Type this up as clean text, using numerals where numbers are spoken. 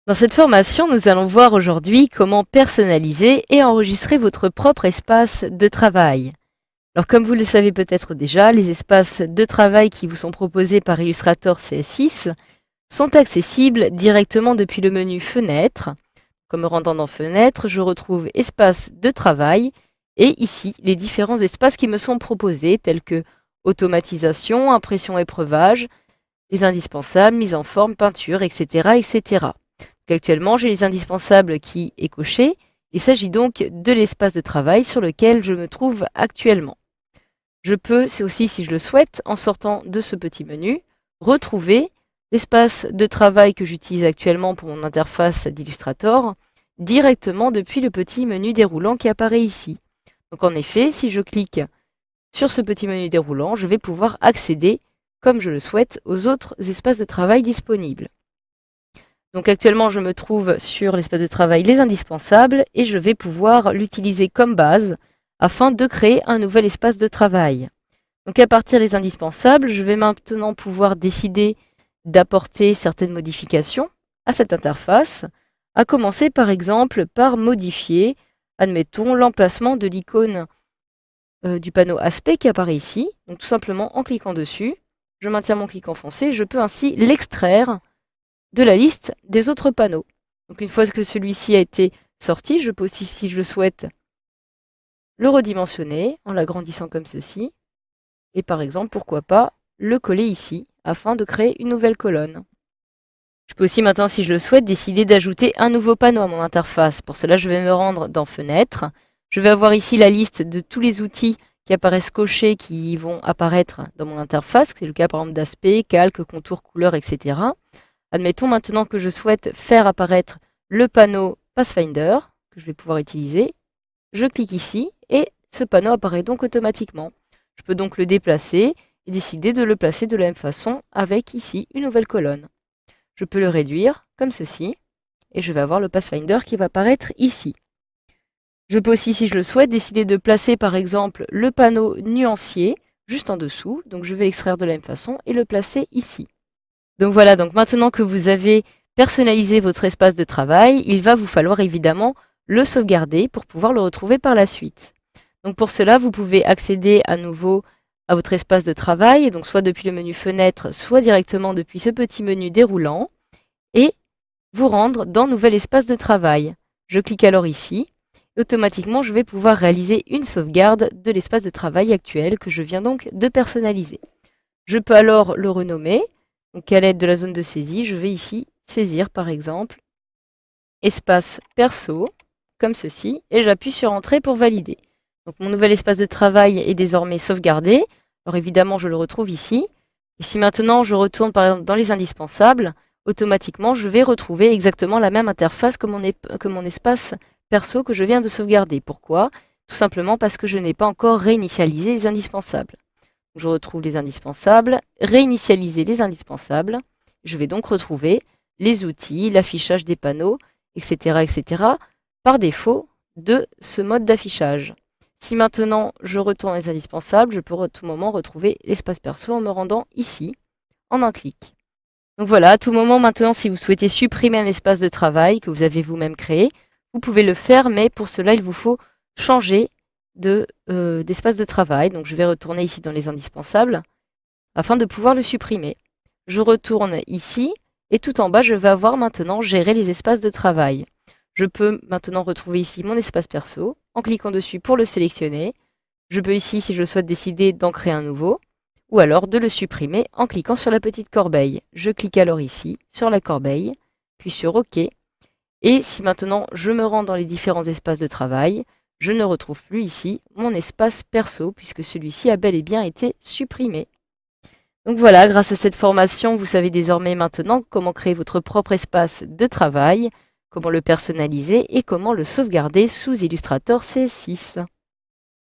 Dans cette formation, nous allons voir aujourd'hui comment personnaliser et enregistrer votre propre espace de travail. Alors comme vous le savez peut-être déjà, les espaces de travail qui vous sont proposés par Illustrator CS6 sont accessibles directement depuis le menu Fenêtre. En me rendant dans Fenêtre, je retrouve Espace de travail et ici les différents espaces qui me sont proposés tels que automatisation, impression épreuvage, les indispensables, mise en forme, peinture, etc. etc. Actuellement, j'ai les indispensables qui est coché. Il s'agit donc de l'espace de travail sur lequel je me trouve actuellement. Je peux, c'est aussi si je le souhaite, en sortant de ce petit menu, retrouver l'espace de travail que j'utilise actuellement pour mon interface d'Illustrator directement depuis le petit menu déroulant qui apparaît ici. Donc en effet, si je clique sur ce petit menu déroulant, je vais pouvoir accéder, comme je le souhaite, aux autres espaces de travail disponibles. Donc actuellement, je me trouve sur l'espace de travail Les Indispensables et je vais pouvoir l'utiliser comme base afin de créer un nouvel espace de travail. Donc à partir des Indispensables, je vais maintenant pouvoir décider d'apporter certaines modifications à cette interface, à commencer par exemple par modifier, admettons, l'emplacement de l'icône du panneau aspect qui apparaît ici. Donc tout simplement en cliquant dessus, je maintiens mon clic enfoncé, je peux ainsi l'extraire de la liste des autres panneaux. Donc une fois que celui-ci a été sorti, je peux aussi, si je le souhaite, le redimensionner en l'agrandissant comme ceci. Et par exemple, pourquoi pas, le coller ici, afin de créer une nouvelle colonne. Je peux aussi maintenant, si je le souhaite, décider d'ajouter un nouveau panneau à mon interface. Pour cela, je vais me rendre dans Fenêtre. Je vais avoir ici la liste de tous les outils qui apparaissent cochés, qui vont apparaître dans mon interface. C'est le cas par exemple d'aspect, calque, contour, couleur, etc. Admettons maintenant que je souhaite faire apparaître le panneau Pathfinder, que je vais pouvoir utiliser. Je clique ici et ce panneau apparaît donc automatiquement. Je peux donc le déplacer et décider de le placer de la même façon avec ici une nouvelle colonne. Je peux le réduire comme ceci et je vais avoir le Pathfinder qui va apparaître ici. Je peux aussi, si je le souhaite, décider de placer par exemple le panneau nuancier juste en dessous. Donc je vais l'extraire de la même façon et le placer ici. Donc voilà, donc maintenant que vous avez personnalisé votre espace de travail, il va vous falloir évidemment le sauvegarder pour pouvoir le retrouver par la suite. Donc pour cela, vous pouvez accéder à nouveau à votre espace de travail, donc soit depuis le menu Fenêtre, soit directement depuis ce petit menu déroulant, et vous rendre dans Nouvel espace de travail. Je clique alors ici, et automatiquement je vais pouvoir réaliser une sauvegarde de l'espace de travail actuel que je viens donc de personnaliser. Je peux alors le renommer. Donc à l'aide de la zone de saisie, je vais ici saisir par exemple espace perso, comme ceci, et j'appuie sur Entrée pour valider. Donc mon nouvel espace de travail est désormais sauvegardé. Alors évidemment, je le retrouve ici. Et si maintenant je retourne par exemple dans les indispensables, automatiquement je vais retrouver exactement la même interface que mon espace perso que je viens de sauvegarder. Pourquoi? Tout simplement parce que je n'ai pas encore réinitialisé les indispensables. Je retrouve les indispensables, réinitialiser les indispensables. Je vais donc retrouver les outils, l'affichage des panneaux, etc., etc., par défaut de ce mode d'affichage. Si maintenant je retourne les indispensables, je peux à tout moment retrouver l'espace perso en me rendant ici, en un clic. Donc voilà, à tout moment maintenant, si vous souhaitez supprimer un espace de travail que vous avez vous-même créé, vous pouvez le faire, mais pour cela, il vous faut changer d'espace de travail. Donc je vais retourner ici dans les indispensables afin de pouvoir le supprimer. Je retourne ici et tout en bas, je vais avoir maintenant gérer les espaces de travail. Je peux maintenant retrouver ici mon espace perso en cliquant dessus pour le sélectionner. Je peux ici, si je le souhaite, décider d'en créer un nouveau ou alors de le supprimer en cliquant sur la petite corbeille. Je clique alors ici sur la corbeille, puis sur OK. Et si maintenant je me rends dans les différents espaces de travail, je ne retrouve plus ici mon espace perso puisque celui-ci a bel et bien été supprimé. Donc voilà, grâce à cette formation, vous savez désormais maintenant comment créer votre propre espace de travail, comment le personnaliser et comment le sauvegarder sous Illustrator CS6.